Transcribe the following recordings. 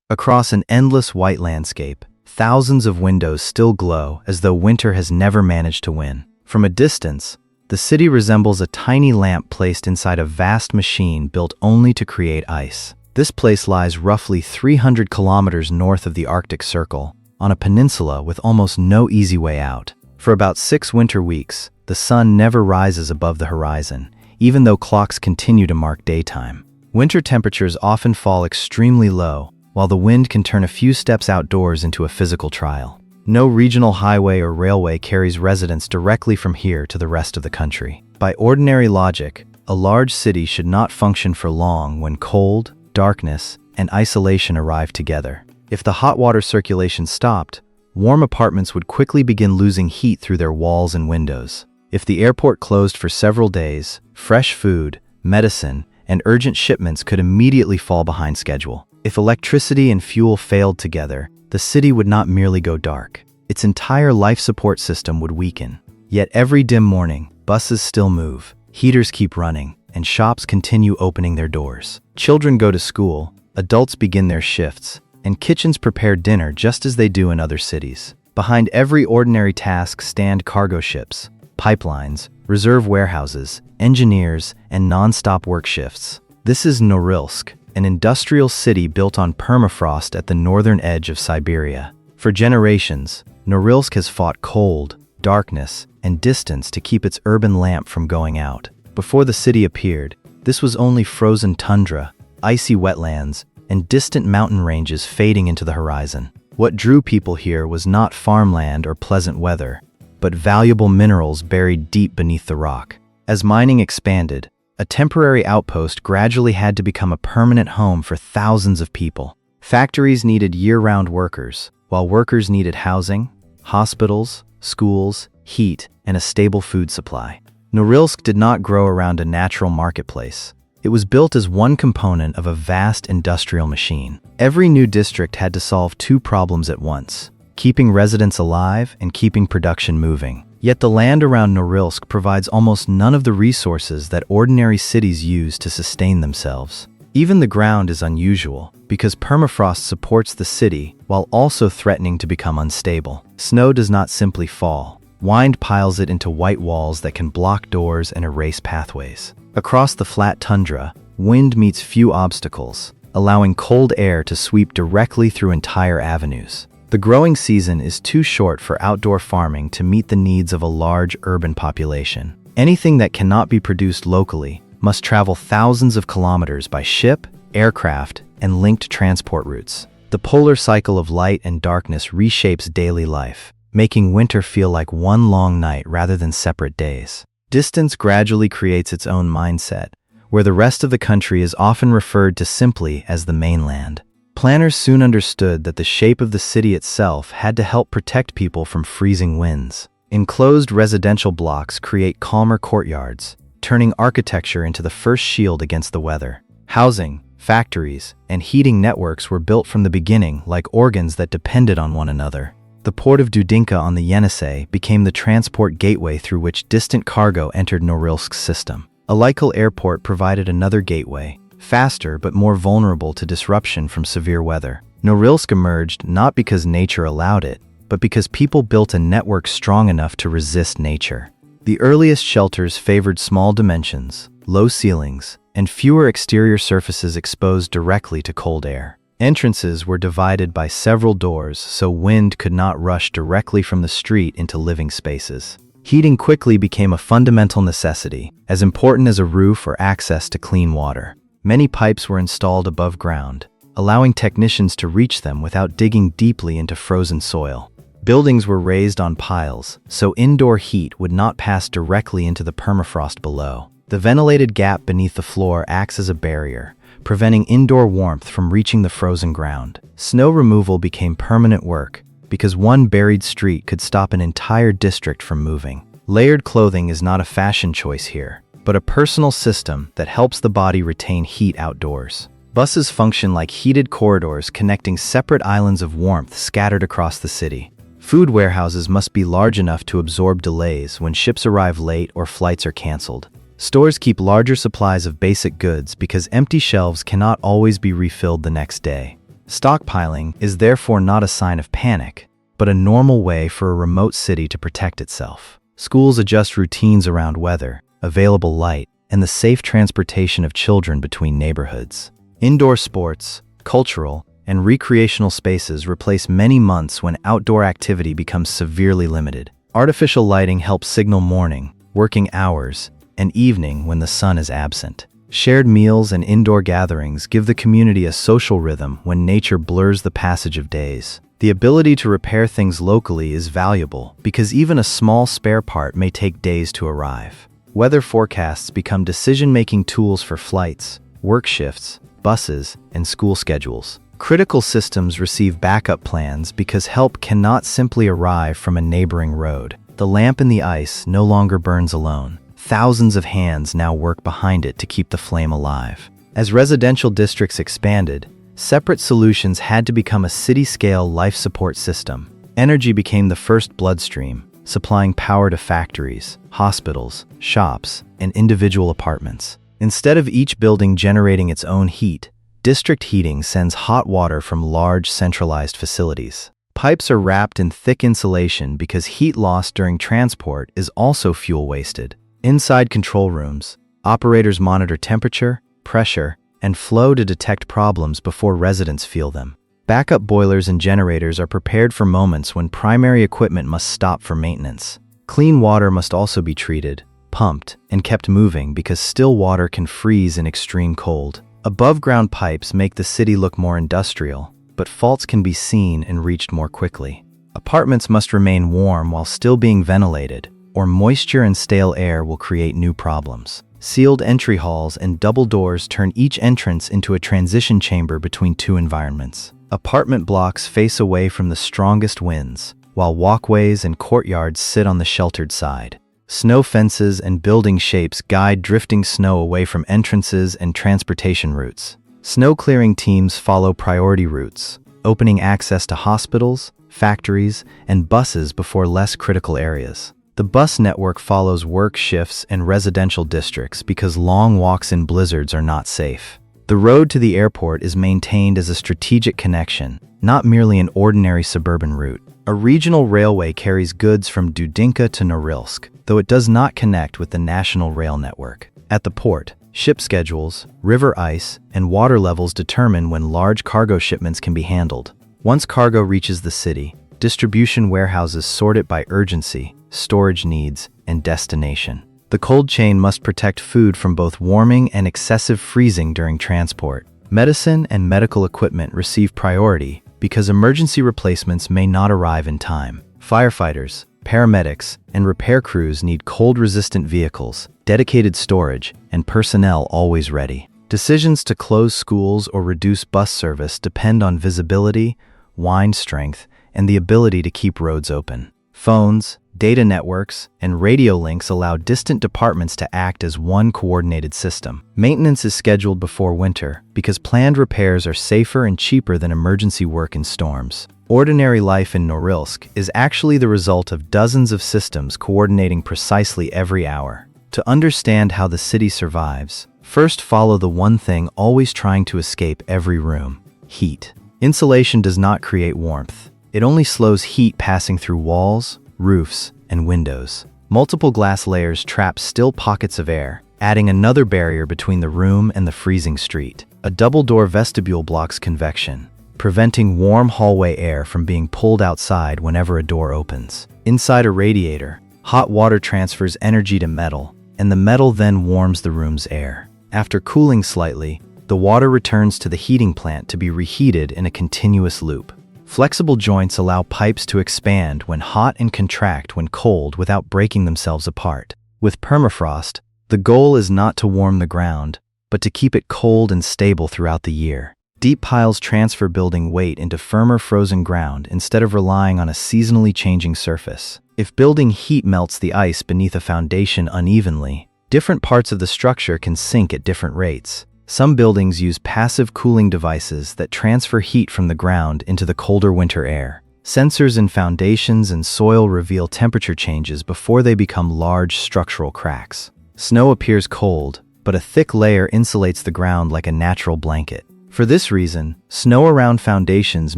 Across an endless white landscape, thousands of windows still glow as though winter has never managed to win. From a distance, the city resembles a tiny lamp placed inside a vast machine built only to create ice. This place lies roughly 300 kilometers north of the Arctic Circle, on a peninsula with almost no easy way out. For about 6 winter weeks, the sun never rises above the horizon, even though clocks continue to mark daytime. Winter temperatures often fall extremely low, while the wind can turn a few steps outdoors into a physical trial. No regional highway or railway carries residents directly from here to the rest of the country. By ordinary logic, a large city should not function for long when cold, darkness, and isolation arrive together. If the hot water circulation stopped, warm apartments would quickly begin losing heat through their walls and windows. If the airport closed for several days, fresh food, medicine, and urgent shipments could immediately fall behind schedule. If electricity and fuel failed together, the city would not merely go dark. Its entire life support system would weaken. Yet every dim morning, buses still move, heaters keep running, and shops continue opening their doors. Children go to school, adults begin their shifts, and kitchens prepare dinner just as they do in other cities. Behind every ordinary task stand cargo ships, pipelines, reserve warehouses, engineers, and non-stop work shifts. This is Norilsk, an industrial city built on permafrost at the northern edge of Siberia. For generations, Norilsk has fought cold, darkness, and distance to keep its urban lamp from going out. Before the city appeared, this was only frozen tundra, icy wetlands, and distant mountain ranges fading into the horizon. What drew people here was not farmland or pleasant weather, but valuable minerals buried deep beneath the rock. As mining expanded, a temporary outpost gradually had to become a permanent home for thousands of people. Factories needed year-round workers, while workers needed housing, hospitals, schools, heat, and a stable food supply. Norilsk did not grow around a natural marketplace. It was built as one component of a vast industrial machine. Every new district had to solve 2 problems at once: keeping residents alive and keeping production moving. Yet the land around Norilsk provides almost none of the resources that ordinary cities use to sustain themselves. Even the ground is unusual, because permafrost supports the city while also threatening to become unstable. Snow does not simply fall. Wind piles it into white walls that can block doors and erase pathways. Across the flat tundra, wind meets few obstacles, allowing cold air to sweep directly through entire avenues. The growing season is too short for outdoor farming to meet the needs of a large urban population. Anything that cannot be produced locally must travel thousands of kilometers by ship, aircraft, and linked transport routes. The polar cycle of light and darkness reshapes daily life, making winter feel like one long night rather than separate days. Distance gradually creates its own mindset, where the rest of the country is often referred to simply as the mainland. Planners soon understood that the shape of the city itself had to help protect people from freezing winds. Enclosed residential blocks create calmer courtyards, turning architecture into the first shield against the weather. Housing, factories, and heating networks were built from the beginning like organs that depended on one another. The port of Dudinka on the Yenisei became the transport gateway through which distant cargo entered Norilsk's system. Alaikal Airport provided another gateway, faster but more vulnerable to disruption from severe weather. Norilsk emerged not because nature allowed it, but because people built a network strong enough to resist nature. The earliest shelters favored small dimensions, low ceilings, and fewer exterior surfaces exposed directly to cold air. Entrances were divided by several doors so wind could not rush directly from the street into living spaces. Heating quickly became a fundamental necessity, as important as a roof or access to clean water. Many pipes were installed above ground, allowing technicians to reach them without digging deeply into frozen soil. Buildings were raised on piles, so indoor heat would not pass directly into the permafrost below. The ventilated gap beneath the floor acts as a barrier, preventing indoor warmth from reaching the frozen ground. Snow removal became permanent work, because one buried street could stop an entire district from moving. Layered clothing is not a fashion choice here, but a personal system that helps the body retain heat outdoors. Buses function like heated corridors connecting separate islands of warmth scattered across the city. Food warehouses must be large enough to absorb delays when ships arrive late or flights are canceled. Stores keep larger supplies of basic goods because empty shelves cannot always be refilled the next day. Stockpiling is therefore not a sign of panic, but a normal way for a remote city to protect itself. Schools adjust routines around weather, available light, and the safe transportation of children between neighborhoods. Indoor sports, cultural, and recreational spaces replace many months when outdoor activity becomes severely limited. Artificial lighting helps signal morning, working hours, and evening when the sun is absent. Shared meals and indoor gatherings give the community a social rhythm when nature blurs the passage of days. The ability to repair things locally is valuable because even a small spare part may take days to arrive. Weather forecasts become decision-making tools for flights, work shifts, buses, and school schedules. Critical systems receive backup plans because help cannot simply arrive from a neighboring road. The lamp in the ice no longer burns alone. Thousands of hands now work behind it to keep the flame alive. As residential districts expanded, separate solutions had to become a city-scale life support system. Energy became the first bloodstream, supplying power to factories, hospitals, shops, and individual apartments. Instead of each building generating its own heat, district heating sends hot water from large centralized facilities. Pipes are wrapped in thick insulation because heat lost during transport is also fuel wasted. Inside control rooms, operators monitor temperature, pressure, and flow to detect problems before residents feel them. Backup boilers and generators are prepared for moments when primary equipment must stop for maintenance. Clean water must also be treated, pumped, and kept moving because still water can freeze in extreme cold. Above-ground pipes make the city look more industrial, but faults can be seen and reached more quickly. Apartments must remain warm while still being ventilated, or moisture and stale air will create new problems. Sealed entry halls and double doors turn each entrance into a transition chamber between two environments. Apartment blocks face away from the strongest winds, while walkways and courtyards sit on the sheltered side. Snow fences and building shapes guide drifting snow away from entrances and transportation routes. Snow clearing teams follow priority routes, opening access to hospitals, factories, and buses before less critical areas. The bus network follows work shifts and residential districts because long walks in blizzards are not safe. The road to the airport is maintained as a strategic connection, not merely an ordinary suburban route. A regional railway carries goods from Dudinka to Norilsk, though it does not connect with the national rail network. At the port, ship schedules, river ice, and water levels determine when large cargo shipments can be handled. Once cargo reaches the city, distribution warehouses sort it by urgency, storage needs, and destination. The cold chain must protect food from both warming and excessive freezing during transport. Medicine and medical equipment receive priority because emergency replacements may not arrive in time. Firefighters, paramedics, and repair crews need cold-resistant vehicles, dedicated storage, and personnel always ready. Decisions to close schools or reduce bus service depend on visibility, wind strength, and the ability to keep roads open. Phones, data networks, and radio links allow distant departments to act as one coordinated system. Maintenance is scheduled before winter because planned repairs are safer and cheaper than emergency work in storms. Ordinary life in Norilsk is actually the result of dozens of systems coordinating precisely every hour. To understand how the city survives, first follow the one thing always trying to escape every room: heat. Insulation does not create warmth. It only slows heat passing through walls, roofs, and windows. Multiple glass layers trap still pockets of air, adding another barrier between the room and the freezing street. A double-door vestibule blocks convection, preventing warm hallway air from being pulled outside whenever a door opens. Inside a radiator, hot water transfers energy to metal, and the metal then warms the room's air. After cooling slightly, the water returns to the heating plant to be reheated in a continuous loop. Flexible joints allow pipes to expand when hot and contract when cold without breaking themselves apart. With permafrost, the goal is not to warm the ground, but to keep it cold and stable throughout the year. Deep piles transfer building weight into firmer frozen ground instead of relying on a seasonally changing surface. If building heat melts the ice beneath a foundation unevenly, different parts of the structure can sink at different rates. Some buildings use passive cooling devices that transfer heat from the ground into the colder winter air. Sensors in foundations and soil reveal temperature changes before they become large structural cracks. Snow appears cold, but a thick layer insulates the ground like a natural blanket. For this reason, snow around foundations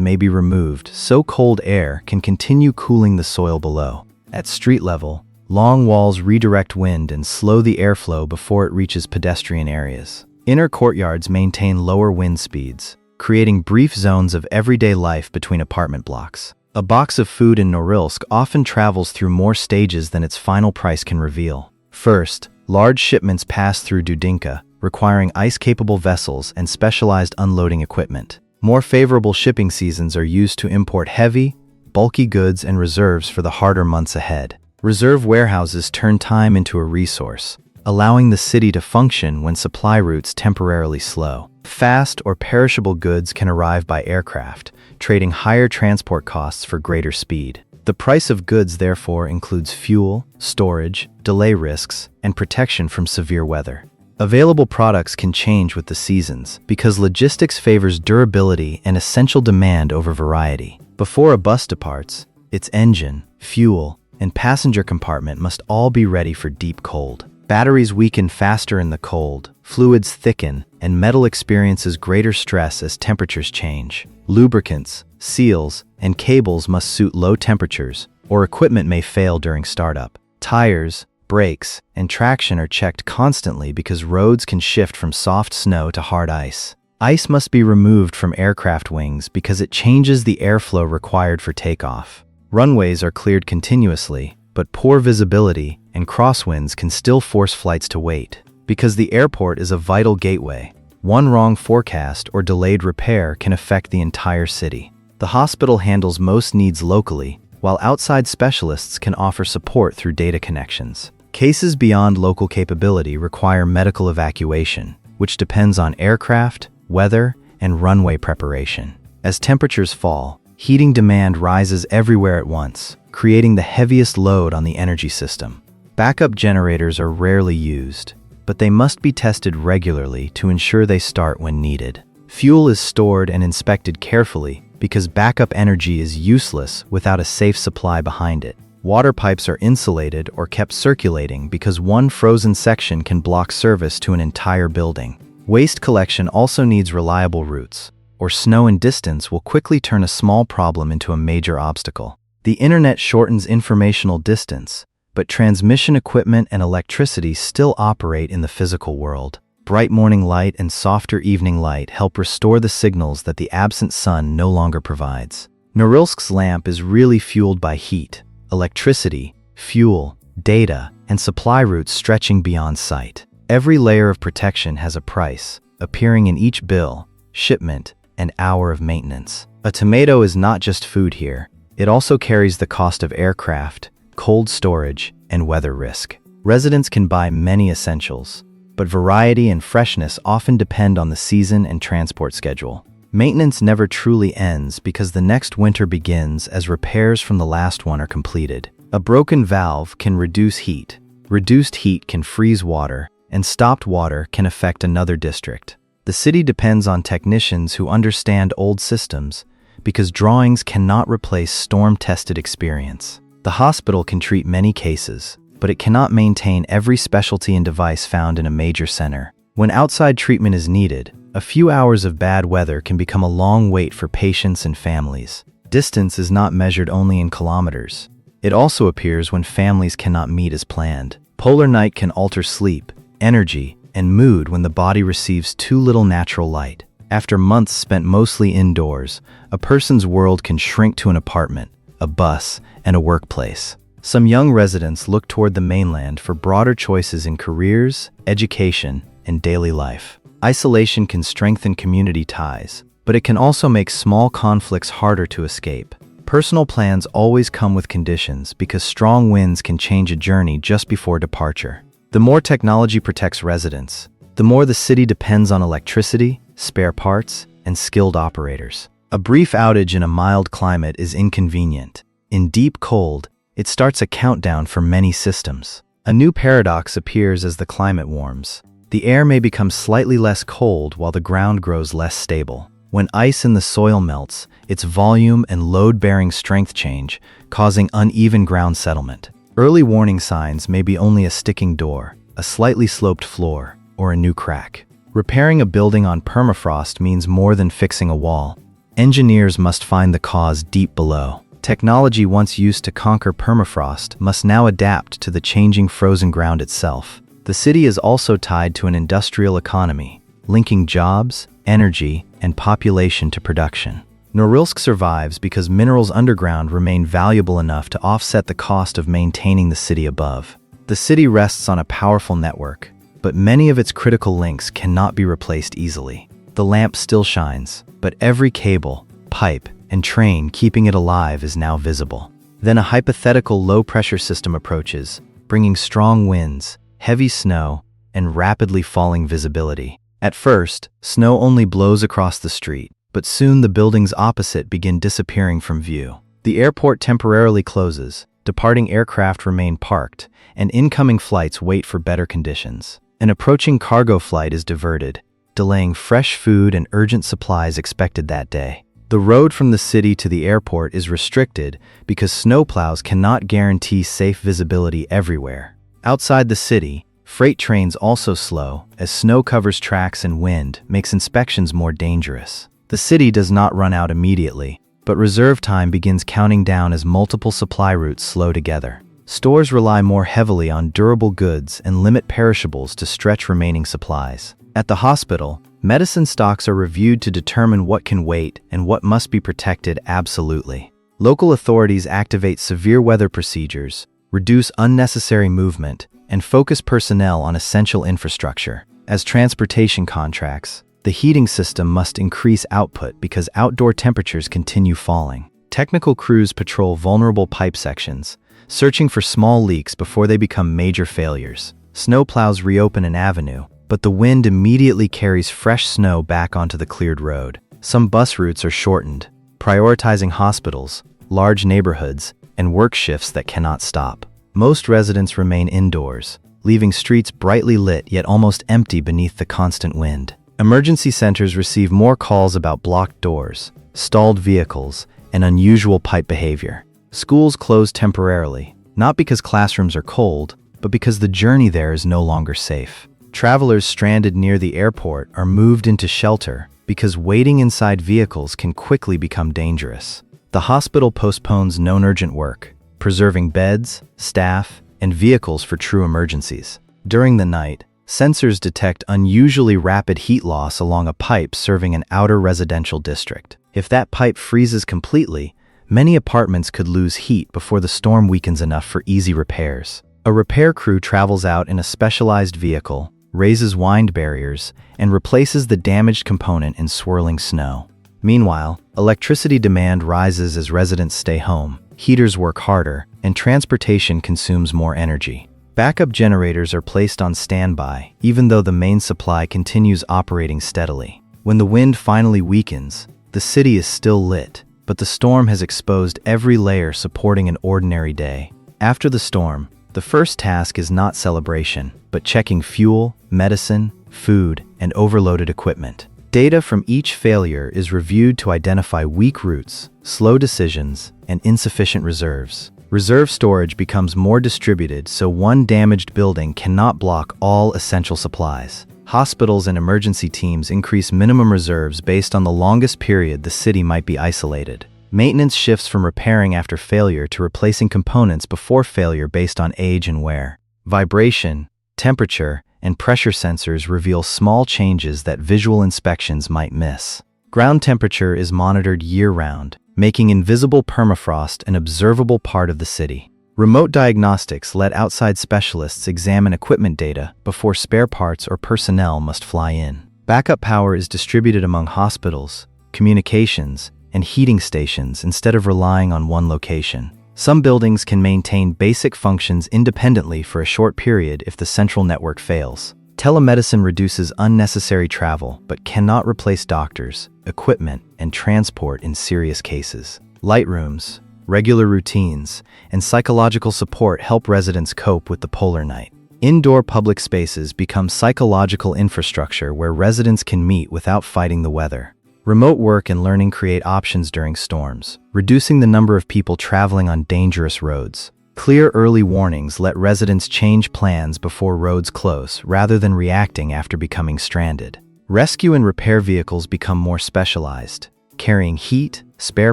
may be removed so cold air can continue cooling the soil below. At street level, long walls redirect wind and slow the airflow before it reaches pedestrian areas. Inner courtyards maintain lower wind speeds, creating brief zones of everyday life between apartment blocks. A box of food in Norilsk often travels through more stages than its final price can reveal. First, large shipments pass through Dudinka, requiring ice-capable vessels and specialized unloading equipment. More favorable shipping seasons are used to import heavy, bulky goods and reserves for the harder months ahead. Reserve warehouses turn time into a resource, allowing the city to function when supply routes temporarily slow. Fast or perishable goods can arrive by aircraft, trading higher transport costs for greater speed. The price of goods therefore includes fuel, storage, delay risks, and protection from severe weather. Available products can change with the seasons because logistics favors durability and essential demand over variety. Before a bus departs, its engine, fuel, and passenger compartment must all be ready for deep cold. Batteries weaken faster in the cold, fluids thicken, and metal experiences greater stress as temperatures change. Lubricants, seals, and cables must suit low temperatures, or equipment may fail during startup. Tires, brakes, and traction are checked constantly because roads can shift from soft snow to hard ice. Ice must be removed from aircraft wings because it changes the airflow required for takeoff. Runways are cleared continuously, but poor visibility and crosswinds can still force flights to wait. Because the airport is a vital gateway, one wrong forecast or delayed repair can affect the entire city. The hospital handles most needs locally, while outside specialists can offer support through data connections. Cases beyond local capability require medical evacuation, which depends on aircraft, weather, and runway preparation. As temperatures fall, heating demand rises everywhere at once, creating the heaviest load on the energy system. Backup generators are rarely used, but they must be tested regularly to ensure they start when needed. Fuel is stored and inspected carefully because backup energy is useless without a safe supply behind it. Water pipes are insulated or kept circulating because one frozen section can block service to an entire building. Waste collection also needs reliable routes, or snow and distance will quickly turn a small problem into a major obstacle. The internet shortens informational distance, but transmission equipment and electricity still operate in the physical world. Bright morning light and softer evening light help restore the signals that the absent sun no longer provides. Norilsk's lamp is really fueled by heat, electricity, fuel, data, and supply routes stretching beyond sight. Every layer of protection has a price, appearing in each bill, shipment, and hour of maintenance. A tomato is not just food here, it also carries the cost of aircraft, cold storage, and weather risk. Residents can buy many essentials, but variety and freshness often depend on the season and transport schedule. Maintenance never truly ends because the next winter begins as repairs from the last one are completed. A broken valve can reduce heat, reduced heat can freeze water, and stopped water can affect another district. The city depends on technicians who understand old systems because drawings cannot replace storm-tested experience. The hospital can treat many cases, but it cannot maintain every specialty and device found in a major center. When outside treatment is needed, a few hours of bad weather can become a long wait for patients and families. Distance is not measured only in kilometers. It also appears when families cannot meet as planned. Polar night can alter sleep, energy, and mood when the body receives too little natural light. After months spent mostly indoors, a person's world can shrink to an apartment, a bus, and a workplace. Some young residents look toward the mainland for broader choices in careers, education, and daily life. Isolation can strengthen community ties, but it can also make small conflicts harder to escape. Personal plans always come with conditions because strong winds can change a journey just before departure. The more technology protects residents, the more the city depends on electricity, spare parts, and skilled operators. A brief outage in a mild climate is inconvenient. In deep cold, it starts a countdown for many systems. A new paradox appears as the climate warms. The air may become slightly less cold while the ground grows less stable. When ice in the soil melts, its volume and load-bearing strength change, causing uneven ground settlement. Early warning signs may be only a sticking door, a slightly sloped floor, or a new crack. Repairing a building on permafrost means more than fixing a wall. Engineers must find the cause deep below. Technology once used to conquer permafrost must now adapt to the changing frozen ground itself. The city is also tied to an industrial economy, linking jobs, energy, and population to production. Norilsk survives because minerals underground remain valuable enough to offset the cost of maintaining the city above. The city rests on a powerful network, but many of its critical links cannot be replaced easily. The lamp still shines, but every cable, pipe, and train keeping it alive is now visible. Then a hypothetical low-pressure system approaches, bringing strong winds, heavy snow, and rapidly falling visibility. At first, snow only blows across the street, but soon the buildings opposite begin disappearing from view. The airport temporarily closes, departing aircraft remain parked, and incoming flights wait for better conditions. An approaching cargo flight is diverted, delaying fresh food and urgent supplies expected that day. The road from the city to the airport is restricted because snowplows cannot guarantee safe visibility everywhere. Outside the city, freight trains also slow, as snow covers tracks and wind makes inspections more dangerous. The city does not run out immediately, but reserve time begins counting down as multiple supply routes slow together. Stores rely more heavily on durable goods and limit perishables to stretch remaining supplies. At the hospital, medicine stocks are reviewed to determine what can wait and what must be protected absolutely. Local authorities activate severe weather procedures, reduce unnecessary movement, and focus personnel on essential infrastructure. As transportation contracts, the heating system must increase output because outdoor temperatures continue falling. Technical crews patrol vulnerable pipe sections, searching for small leaks before they become major failures. Snowplows reopen an avenue, but the wind immediately carries fresh snow back onto the cleared road. Some bus routes are shortened, prioritizing hospitals, large neighborhoods, and work shifts that cannot stop. Most residents remain indoors, leaving streets brightly lit yet almost empty beneath the constant wind. Emergency centers receive more calls about blocked doors, stalled vehicles, and unusual pipe behavior. Schools close temporarily, not because classrooms are cold, but because the journey there is no longer safe. Travelers stranded near the airport are moved into shelter because waiting inside vehicles can quickly become dangerous. The hospital postpones known urgent work, preserving beds, staff, and vehicles for true emergencies. During the night, sensors detect unusually rapid heat loss along a pipe serving an outer residential district. If that pipe freezes completely, many apartments could lose heat before the storm weakens enough for easy repairs. A repair crew travels out in a specialized vehicle, raises wind barriers, and replaces the damaged component in swirling snow. Meanwhile, electricity demand rises as residents stay home, heaters work harder, and transportation consumes more energy. Backup generators are placed on standby, even though the main supply continues operating steadily. When the wind finally weakens, the city is still lit, but the storm has exposed every layer supporting an ordinary day. After the storm, the first task is not celebration, but checking fuel, medicine, food, and overloaded equipment. Data from each failure is reviewed to identify weak routes, slow decisions, and insufficient reserves. Reserve storage becomes more distributed so one damaged building cannot block all essential supplies. Hospitals and emergency teams increase minimum reserves based on the longest period the city might be isolated. Maintenance shifts from repairing after failure to replacing components before failure based on age and wear. Vibration, temperature, and pressure sensors reveal small changes that visual inspections might miss. Ground temperature is monitored year-round, making invisible permafrost an observable part of the city. Remote diagnostics let outside specialists examine equipment data before spare parts or personnel must fly in. Backup power is distributed among hospitals, communications, and heating stations instead of relying on one location. Some buildings can maintain basic functions independently for a short period if the central network fails. Telemedicine reduces unnecessary travel but cannot replace doctors, equipment, and transport in serious cases. Light rooms, regular routines, and psychological support help residents cope with the polar night. Indoor public spaces become psychological infrastructure where residents can meet without fighting the weather. Remote work and learning create options during storms, reducing the number of people traveling on dangerous roads. Clear early warnings let residents change plans before roads close rather than reacting after becoming stranded. Rescue and repair vehicles become more specialized, carrying heat, spare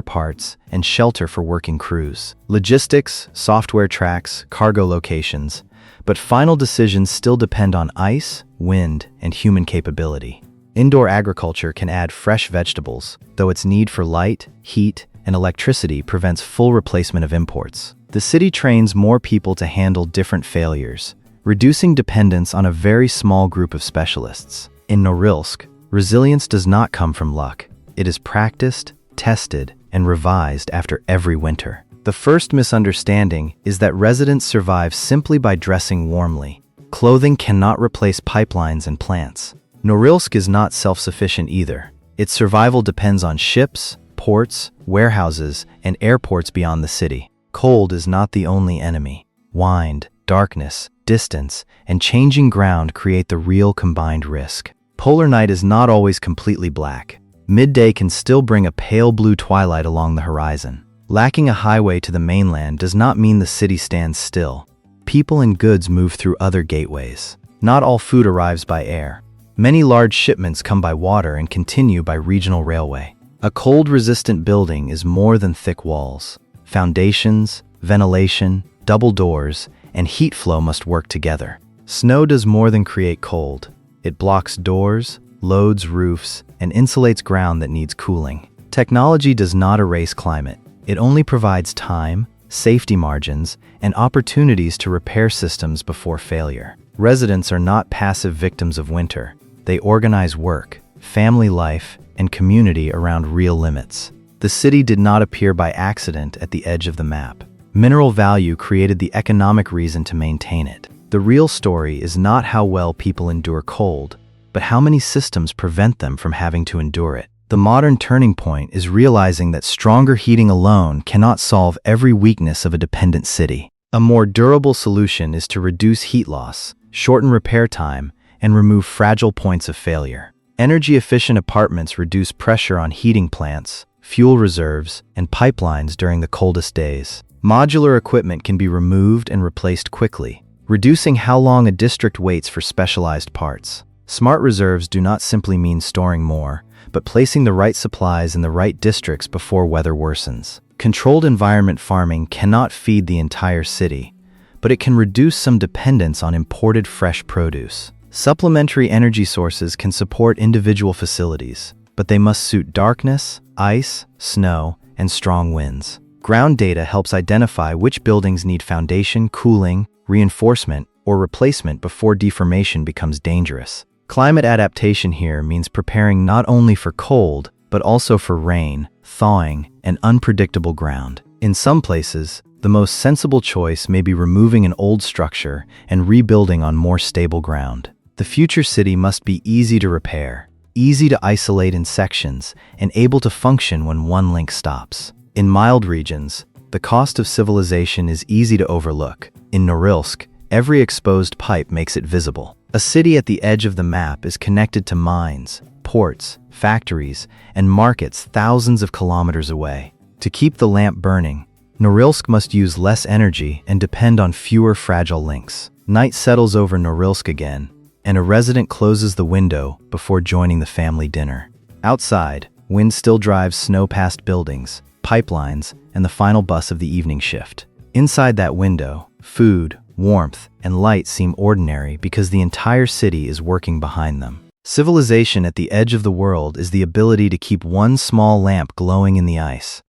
parts, and shelter for working crews. Logistics, software tracks, cargo locations, but final decisions still depend on ice, wind, and human capability. Indoor agriculture can add fresh vegetables, though its need for light, heat, and electricity prevents full replacement of imports. The city trains more people to handle different failures, reducing dependence on a very small group of specialists. In Norilsk, resilience does not come from luck. It is practiced, tested, and revised after every winter. The first misunderstanding is that residents survive simply by dressing warmly. Clothing cannot replace pipelines and plants. Norilsk is not self-sufficient either. Its survival depends on ships, ports, warehouses, and airports beyond the city. Cold is not the only enemy. Wind, darkness, distance, and changing ground create the real combined risk. Polar night is not always completely black. Midday can still bring a pale blue twilight along the horizon. Lacking a highway to the mainland does not mean the city stands still. People and goods move through other gateways. Not all food arrives by air. Many large shipments come by water and continue by regional railway. A cold-resistant building is more than thick walls. Foundations, ventilation, double doors, and heat flow must work together. Snow does more than create cold. It blocks doors, loads roofs, and insulates ground that needs cooling. Technology does not erase climate. It only provides time, safety margins, and opportunities to repair systems before failure. Residents are not passive victims of winter. They organize work, family life, and community around real limits. The city did not appear by accident at the edge of the map. Mineral value created the economic reason to maintain it. The real story is not how well people endure cold, but how many systems prevent them from having to endure it. The modern turning point is realizing that stronger heating alone cannot solve every weakness of a dependent city. A more durable solution is to reduce heat loss, shorten repair time, and remove fragile points of failure. Energy-efficient apartments reduce pressure on heating plants, fuel reserves, and pipelines during the coldest days. Modular equipment can be removed and replaced quickly, reducing how long a district waits for specialized parts. Smart reserves do not simply mean storing more, but placing the right supplies in the right districts before weather worsens. Controlled environment farming cannot feed the entire city, but it can reduce some dependence on imported fresh produce. Supplementary energy sources can support individual facilities, but they must suit darkness, ice, snow, and strong winds. Ground data helps identify which buildings need foundation, cooling, reinforcement, or replacement before deformation becomes dangerous. Climate adaptation here means preparing not only for cold, but also for rain, thawing, and unpredictable ground. In some places, the most sensible choice may be removing an old structure and rebuilding on more stable ground. The future city must be easy to repair, easy to isolate in sections, and able to function when one link stops. In mild regions, the cost of civilization is easy to overlook. In Norilsk, every exposed pipe makes it visible. A city at the edge of the map is connected to mines, ports, factories, and markets thousands of kilometers away. To keep the lamp burning, Norilsk must use less energy and depend on fewer fragile links. Night settles over Norilsk again, and a resident closes the window before joining the family dinner. Outside, wind still drives snow past buildings, pipelines, and the final bus of the evening shift. Inside that window, food, warmth, and light seem ordinary because the entire city is working behind them. Civilization at the edge of the world is the ability to keep one small lamp glowing in the ice.